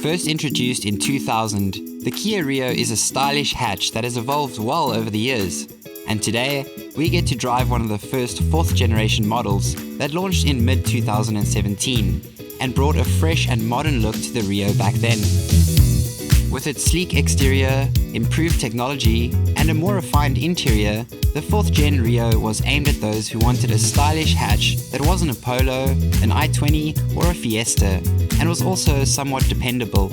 First introduced in 2000, the Kia Rio is a stylish hatch that has evolved well over the years. And today, we get to drive one of the first 4th generation models that launched in mid-2017 and brought a fresh and modern look to the Rio back then. With its sleek exterior, improved technology, and a more refined interior, the 4th gen Rio was aimed at those who wanted a stylish hatch that wasn't a Polo, an i20 or a Fiesta, and was also somewhat dependable.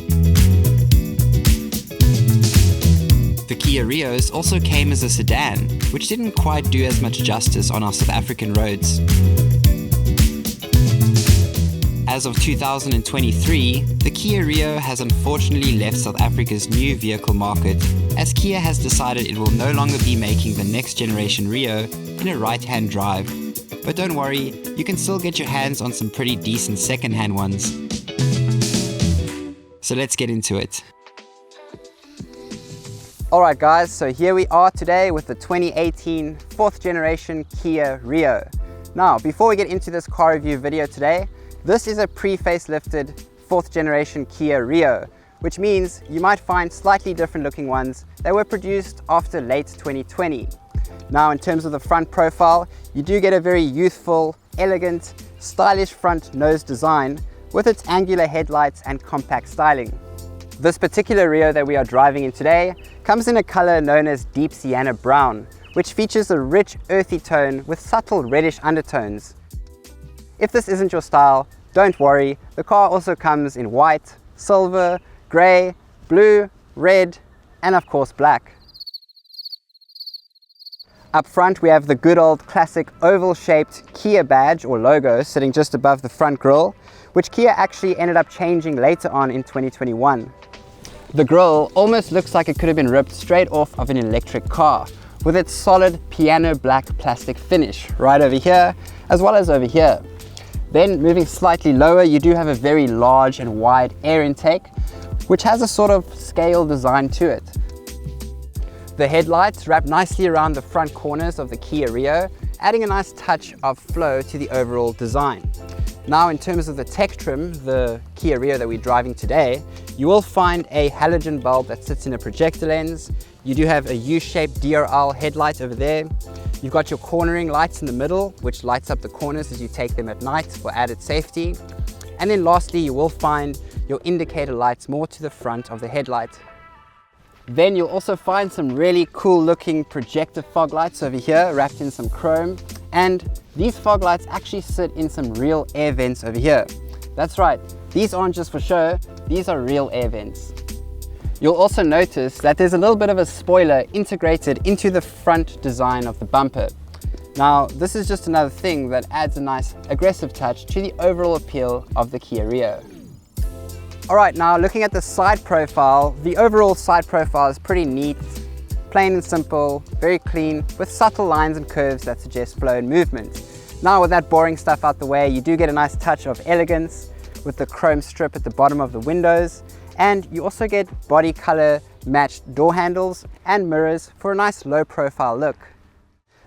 The Kia Rios also came as a sedan, which didn't quite do as much justice on our South African roads. As of 2023, the Kia Rio has unfortunately left South Africa's new vehicle market, as Kia has decided it will no longer be making the next generation Rio in a right-hand drive. But don't worry, you can still get your hands on some pretty decent second-hand ones. So let's get into it. Alright guys, so here we are today with the 2018 4th generation Kia Rio. Now, before we get into this car review video today, this is a pre-facelifted 4th generation Kia Rio, which means you might find slightly different looking ones that were produced after late 2020. Now, in terms of the front profile, you do get a very youthful, elegant, stylish front nose design with its angular headlights and compact styling. This particular Rio that we are driving in today comes in a color known as Deep Sienna Brown, which features a rich, earthy tone with subtle reddish undertones. If this isn't your style, don't worry, the car also comes in white, silver, grey, blue, red, and of course black. Up front we have the good old classic oval-shaped Kia badge or logo sitting just above the front grille, which Kia actually ended up changing later on in 2021. The grille almost looks like it could have been ripped straight off of an electric car, with its solid piano black plastic finish right over here as well as over here. Then moving slightly lower, you do have a very large and wide air intake, which has a sort of scale design to it. The headlights wrap nicely around the front corners of the Kia Rio, adding a nice touch of flow to the overall design. Now, in terms of the tech trim, the Kia Rio that we're driving today, you will find a halogen bulb that sits in a projector lens. You do have a U-shaped DRL headlight over there. You've got your cornering lights in the middle, which lights up the corners as you take them at night for added safety. And then lastly, you will find your indicator lights more to the front of the headlight. Then you'll also find some really cool looking projector fog lights over here, wrapped in some chrome. And these fog lights actually sit in some real air vents over here. That's right, these aren't just for show, these are real air vents. You'll also notice that there's a little bit of a spoiler integrated into the front design of the bumper. Now, this is just another thing that adds a nice aggressive touch to the overall appeal of the Kia Rio. Alright, now looking at the side profile, the overall side profile is pretty neat, plain and simple, very clean, with subtle lines and curves that suggest flow and movement. Now, with that boring stuff out the way, you do get a nice touch of elegance with the chrome strip at the bottom of the windows, and you also get body color matched door handles and mirrors for a nice low profile look.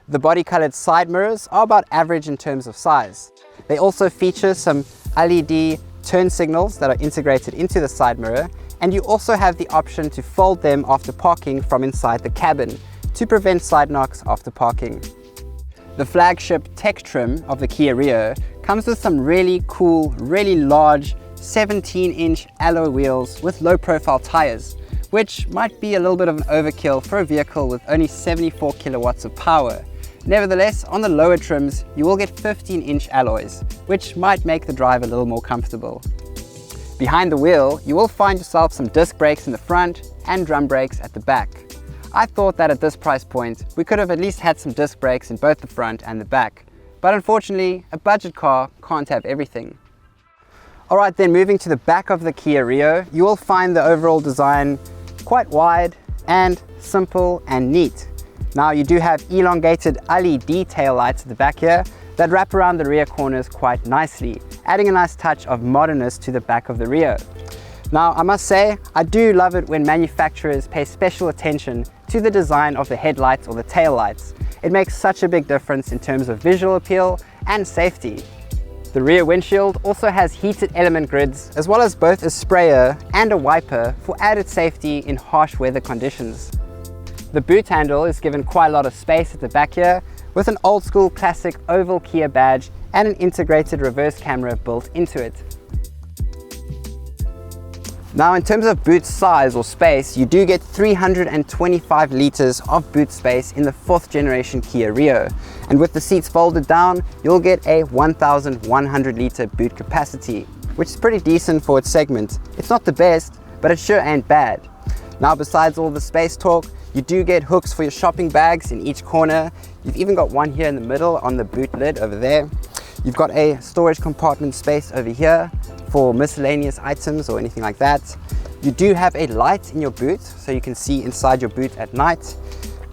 The body colored side mirrors are about average in terms of size. They also feature some LED turn signals that are integrated into the side mirror, and you also have the option to fold them after parking from inside the cabin to prevent side knocks after parking. The flagship tech trim of the Kia Rio comes with some really cool, really large 17-inch alloy wheels with low-profile tires, which might be a little bit of an overkill for a vehicle with only 74 kilowatts of power. Nevertheless, on the lower trims, you will get 15-inch alloys, which might make the drive a little more comfortable. Behind the wheel, you will find yourself some disc brakes in the front and drum brakes at the back. I thought that at this price point, we could have at least had some disc brakes in both the front and the back. But unfortunately, a budget car can't have everything. Alright, then moving to the back of the Kia Rio, you will find the overall design quite wide and simple and neat. Now, you do have elongated LED tail lights at the back here that wrap around the rear corners quite nicely, adding a nice touch of modernness to the back of the Rio. Now, I must say, I do love it when manufacturers pay special attention to the design of the headlights or the tail lights. It makes such a big difference in terms of visual appeal and safety. The rear windshield also has heated element grids, as well as both a sprayer and a wiper for added safety in harsh weather conditions. The boot handle is given quite a lot of space at the back here, with an old school classic oval Kia badge and an integrated reverse camera built into it. Now in terms of boot size or space, you do get 325 litres of boot space in the 4th generation Kia Rio. And with the seats folded down, you'll get a 1,100 litre boot capacity, which is pretty decent for its segment. It's not the best, but it sure ain't bad. Now besides all the space talk, you do get hooks for your shopping bags in each corner. You've even got one here in the middle on the boot lid over there. You've got a storage compartment space over here for miscellaneous items or anything like that. You do have a light in your boot so you can see inside your boot at night.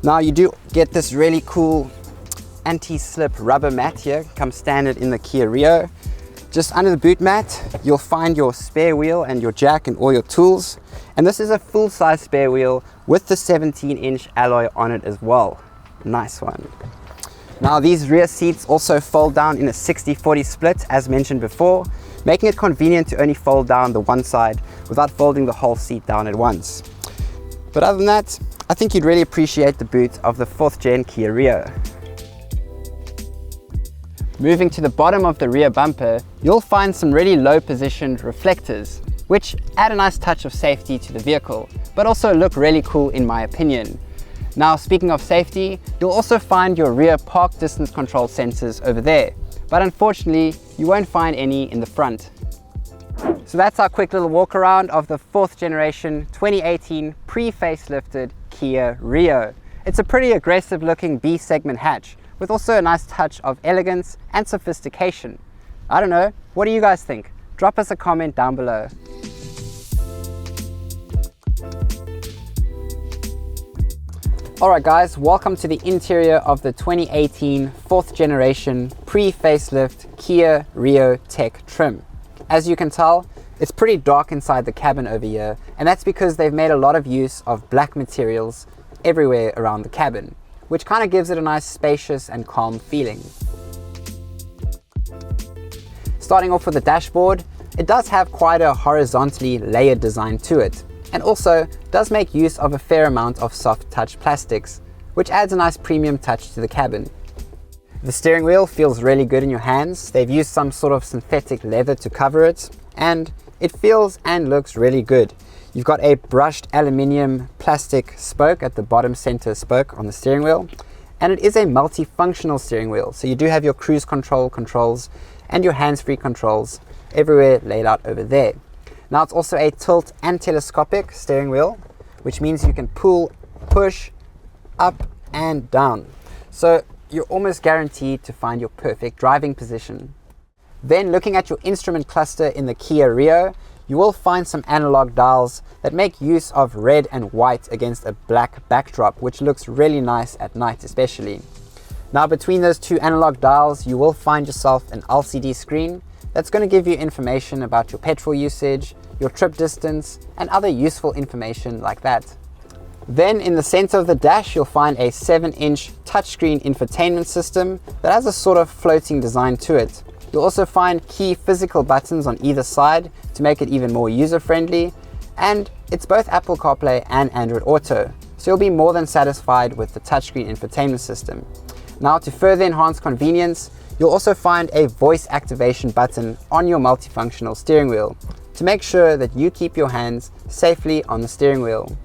Now you do get this really cool anti-slip rubber mat here, comes standard in the Kia Rio. Just under the boot mat you'll find your spare wheel and your jack and all your tools, and this is a full-size spare wheel with the 17-inch alloy on it as well. Nice one. Now these rear seats also fold down in a 60-40 split as mentioned before, making it convenient to only fold down the one side without folding the whole seat down at once. But other than that, I think you'd really appreciate the boot of the 4th gen Kia Rio. Moving to the bottom of the rear bumper, you'll find some really low positioned reflectors, which add a nice touch of safety to the vehicle, but also look really cool in my opinion. Now speaking of safety, you'll also find your rear park distance control sensors over there, but unfortunately you won't find any in the front. So that's our quick little walk around of the 4th generation 2018 pre-facelifted Kia Rio. It's a pretty aggressive looking B segment hatch with also a nice touch of elegance and sophistication. I don't know, what do you guys think? Drop us a comment down below. Alright guys, welcome to the interior of the 2018 4th generation pre-facelift Kia Rio TEC trim. As you can tell, it's pretty dark inside the cabin over here, and that's because they've made a lot of use of black materials everywhere around the cabin, which kind of gives it a nice spacious and calm feeling. Starting off with the dashboard, it does have quite a horizontally layered design to it, and also does make use of a fair amount of soft touch plastics, which adds a nice premium touch to the cabin. The steering wheel feels really good in your hands. They've used some sort of synthetic leather to cover it, and it feels and looks really good. You've got a brushed aluminium plastic spoke at the bottom center spoke on the steering wheel, and it is a multifunctional steering wheel, so you do have your cruise control controls and your hands-free controls everywhere laid out over there. Now it's also a tilt and telescopic steering wheel, which means you can pull, push, up and down. So you're almost guaranteed to find your perfect driving position. Then looking at your instrument cluster in the Kia Rio, you will find some analog dials that make use of red and white against a black backdrop, which looks really nice at night especially. Now between those two analog dials, you will find yourself an LCD screen that's going to give you information about your petrol usage, your trip distance, and other useful information like that. Then in the center of the dash, you'll find a 7-inch touchscreen infotainment system that has a sort of floating design to it. You'll also find key physical buttons on either side to make it even more user-friendly, and it's both Apple CarPlay and Android Auto, so you'll be more than satisfied with the touchscreen infotainment system. Now to further enhance convenience, you'll also find a voice activation button on your multifunctional steering wheel to make sure that you keep your hands safely on the steering wheel.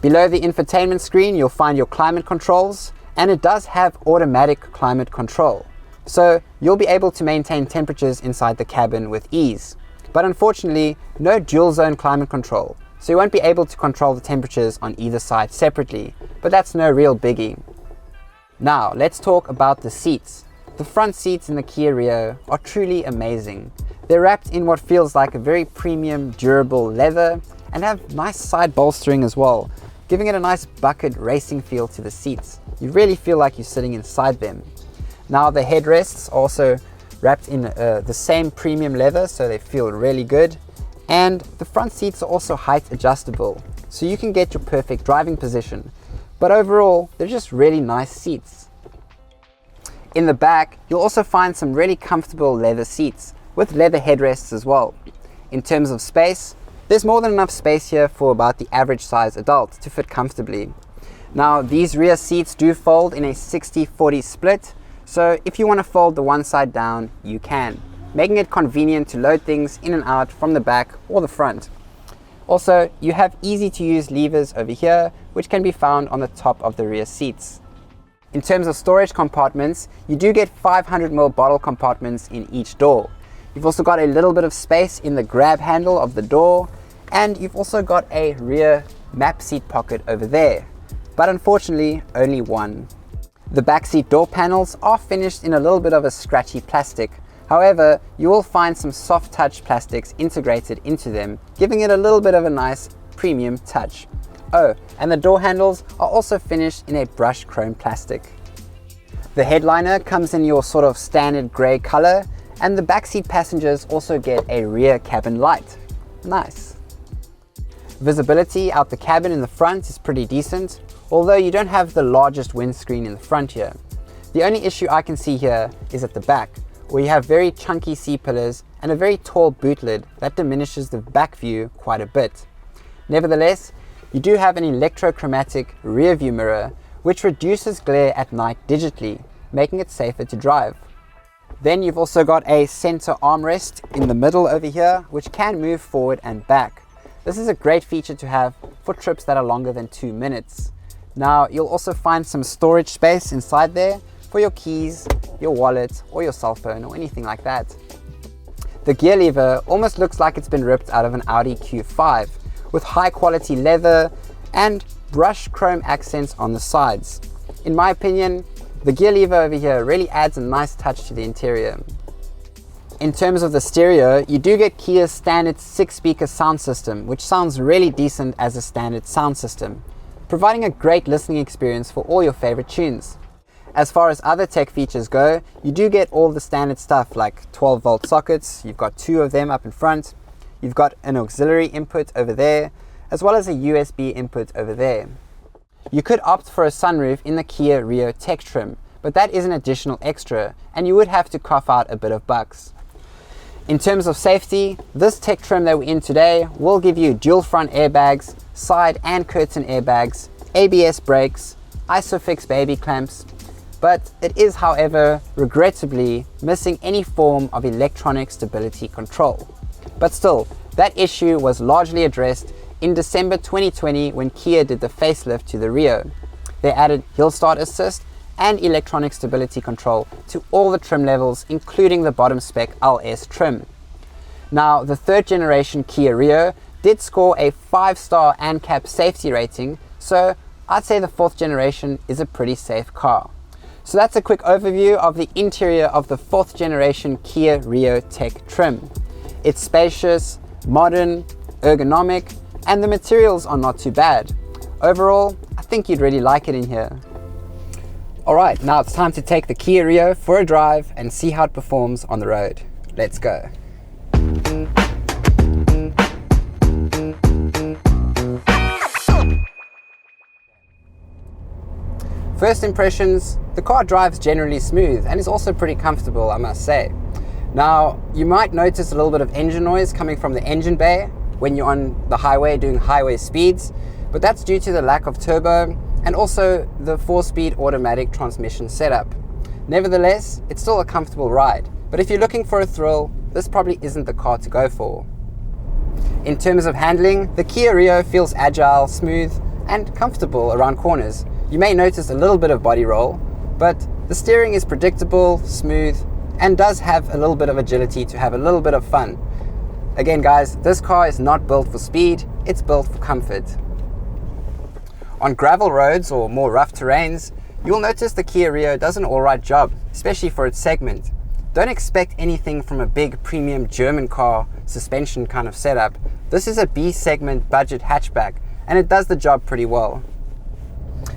Below the infotainment screen, you'll find your climate controls, and it does have automatic climate control. So you'll be able to maintain temperatures inside the cabin with ease. But unfortunately, no dual zone climate control, so you won't be able to control the temperatures on either side separately, but that's no real biggie. Now let's talk about the seats. The front seats in the Kia Rio are truly amazing. They're wrapped in what feels like a very premium, durable leather and have nice side bolstering as well, giving it a nice bucket racing feel to the seats. You really feel like you're sitting inside them. Now the headrests are also wrapped in the same premium leather, so they feel really good. And the front seats are also height adjustable, so you can get your perfect driving position. But overall, they're just really nice seats. In the back, you'll also find some really comfortable leather seats with leather headrests as well. In terms of space, there's more than enough space here for about the average size adult to fit comfortably. Now, these rear seats do fold in a 60-40 split, so if you want to fold the one side down, you can, making it convenient to load things in and out from the back or the front. Also, you have easy to use levers over here, which can be found on the top of the rear seats. In terms of storage compartments, you do get 500ml bottle compartments in each door. You've also got a little bit of space in the grab handle of the door, and you've also got a rear map seat pocket over there, but unfortunately only one. The back seat door panels are finished in a little bit of a scratchy plastic. However, you will find some soft touch plastics integrated into them, giving it a little bit of a nice premium touch. Oh, and the door handles are also finished in a brushed chrome plastic. The headliner comes in your sort of standard grey color, and the backseat passengers also get a rear cabin light. Nice. Visibility out the cabin in the front is pretty decent, although you don't have the largest windscreen in the front here. The only issue I can see here is at the back, where you have very chunky C-pillars and a very tall boot lid that diminishes the back view quite a bit. Nevertheless, you do have an electrochromatic rear view mirror, which reduces glare at night digitally, making it safer to drive. Then you've also got a center armrest in the middle over here, which can move forward and back. This is a great feature to have for trips that are longer than 2 minutes. Now, you'll also find some storage space inside there for your keys, your wallet, or your cell phone, or anything like that. The gear lever almost looks like it's been ripped out of an Audi Q5, with high quality leather and brushed chrome accents on the sides. In my opinion, the gear lever over here really adds a nice touch to the interior. In terms of the stereo, you do get Kia's standard 6-speaker sound system, which sounds really decent as a standard sound system, providing a great listening experience for all your favorite tunes. As far as other tech features go, you do get all the standard stuff like 12-volt sockets. You've got 2 of them up in front. You've got an auxiliary input over there, as well as a USB input over there. You could opt for a sunroof in the Kia Rio TEC trim, but that is an additional extra, and you would have to cough out a bit of bucks. In terms of safety, this tech trim that we're in today will give you dual front airbags, side and curtain airbags, ABS brakes, ISOFIX baby clamps, but it is, however, regrettably missing any form of electronic stability control. But still, that issue was largely addressed in December 2020 when Kia did the facelift to the Rio. They added hill start assist and electronic stability control to all the trim levels, including the bottom spec LS trim. Now, the 3rd generation Kia Rio did score a 5-star ANCAP safety rating, so I'd say the 4th generation is a pretty safe car. So that's a quick overview of the interior of the 4th generation Kia Rio TEC trim. It's spacious, modern, ergonomic, and the materials are not too bad. Overall, I think you'd really like it in here. Alright, now it's time to take the Kia Rio for a drive and see how it performs on the road. Let's go. First impressions, the car drives generally smooth and is also pretty comfortable, I must say. Now, you might notice a little bit of engine noise coming from the engine bay when you're on the highway doing highway speeds, but that's due to the lack of turbo and also the 4-speed automatic transmission setup. Nevertheless, it's still a comfortable ride, but if you're looking for a thrill, this probably isn't the car to go for. In terms of handling, the Kia Rio feels agile, smooth, and comfortable around corners. You may notice a little bit of body roll, but the steering is predictable, smooth, and does have a little bit of agility to have a little bit of fun. Again guys, this car is not built for speed, it's built for comfort. On gravel roads or more rough terrains, you'll notice the Kia Rio does an alright job, especially for its segment. Don't expect anything from a big premium German car suspension kind of setup. This is a B segment budget hatchback, and it does the job pretty well.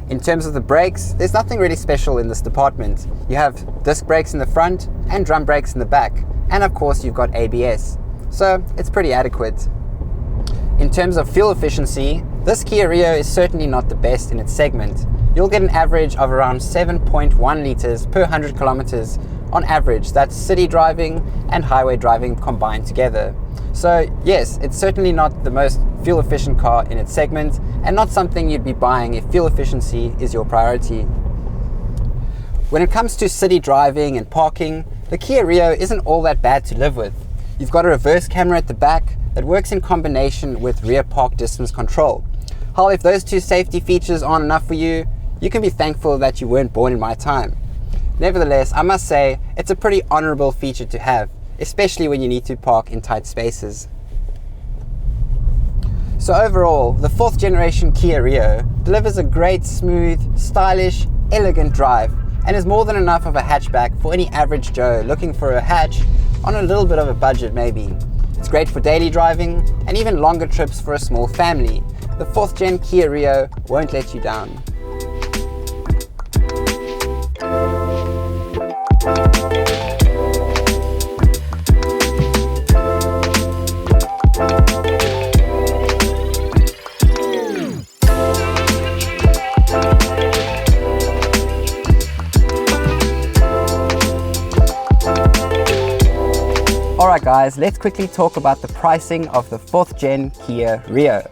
In terms of the brakes, there's nothing really special in this department. You have disc brakes in the front and drum brakes in the back, and of course you've got ABS, so it's pretty adequate. In terms of fuel efficiency, this Kia Rio is certainly not the best in its segment. you'll get an average of around 7.1 liters per 100 kilometers on average. That's city driving and highway driving combined together. So yes, it's certainly not the most fuel efficient car in its segment, and not something you'd be buying if fuel efficiency is your priority. When it comes to city driving and parking, the Kia Rio isn't all that bad to live with. You've got a reverse camera at the back that works in combination with rear park distance control. Hell, if those two safety features aren't enough for you, you can be thankful that you weren't born in my time. Nevertheless, I must say, it's a pretty honorable feature to have, especially when you need to park in tight spaces. So overall, the 4th generation Kia Rio delivers a great, smooth, stylish, elegant drive, and is more than enough of a hatchback for any average Joe looking for a hatch on a little bit of a budget maybe. It's great for daily driving and even longer trips for a small family. The 4th gen Kia Rio won't let you down. Alright guys, let's quickly talk about the pricing of the 4th gen Kia Rio.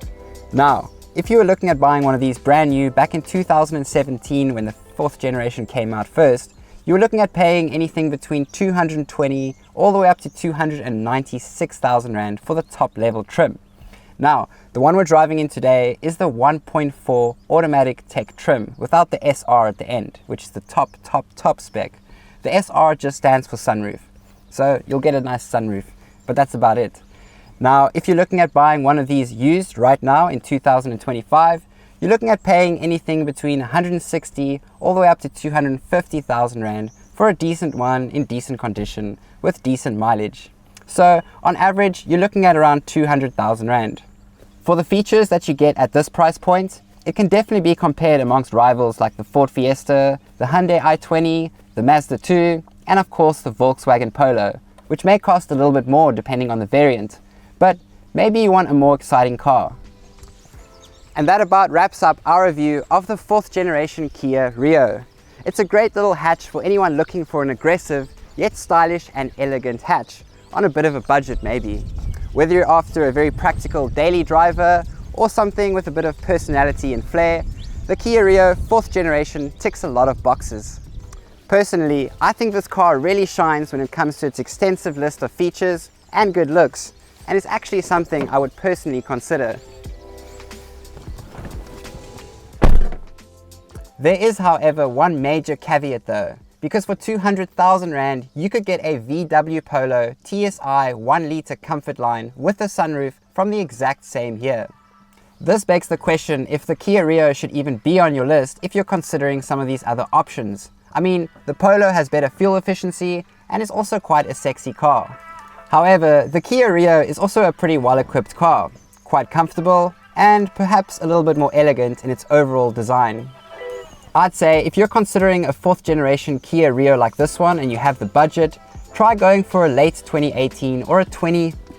Now, if you were looking at buying one of these brand new back in 2017 when the 4th generation came out first, you were looking at paying anything between 220 all the way up to 296,000 Rand for the top level trim. Now, the one we're driving in today is the 1.4 Automatic TEC trim without the SR at the end, which is the top spec. The SR just stands for sunroof. So you'll get a nice sunroof, but that's about it. Now, if you're looking at buying one of these used right now in 2025, you're looking at paying anything between 160 all the way up to 250,000 Rand for a decent one in decent condition with decent mileage. So on average, you're looking at around 200,000 Rand. For the features that you get at this price point, it can definitely be compared amongst rivals like the Ford Fiesta, the Hyundai i20, the Mazda 2, and of course the Volkswagen Polo, which may cost a little bit more depending on the variant, but maybe you want a more exciting car. And that about wraps up our review of the 4th generation Kia Rio. It's a great little hatch for anyone looking for an aggressive yet stylish and elegant hatch on a bit of a budget maybe. Whether you're after a very practical daily driver or something with a bit of personality and flair, the Kia Rio 4th generation ticks a lot of boxes. Personally, I think this car really shines when it comes to its extensive list of features and good looks, and it's actually something I would personally consider. There is, however, one major caveat though, because for 200,000 Rand, you could get a VW Polo TSI 1 litre comfort line with a sunroof from the exact same year. This begs the question if the Kia Rio should even be on your list if you're considering some of these other options. I mean, the Polo has better fuel efficiency and is also quite a sexy car. However, the Kia Rio is also a pretty well-equipped car, quite comfortable and perhaps a little bit more elegant in its overall design. I'd say if you're considering a 4th generation Kia Rio like this one and you have the budget, try going for a late 2018 or a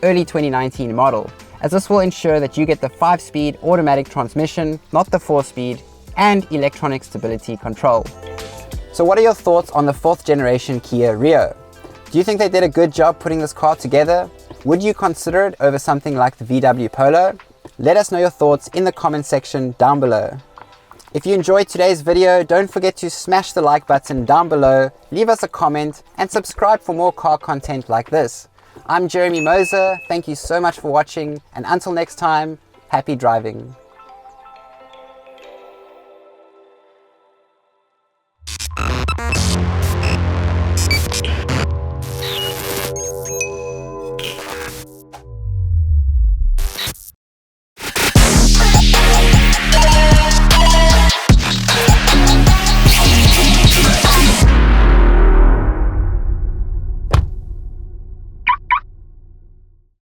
early 2019 model, as this will ensure that you get the 5-speed automatic transmission, not the 4-speed, and electronic stability control. So what are your thoughts on the 4th generation Kia Rio? Do you think they did a good job putting this car together? Would you consider it over something like the VW Polo? Let us know your thoughts in the comment section down below. If you enjoyed today's video, don't forget to smash the like button down below, leave us a comment, and subscribe for more car content like this. I'm Jeremy Moser, thank you so much for watching, and until next time, happy driving.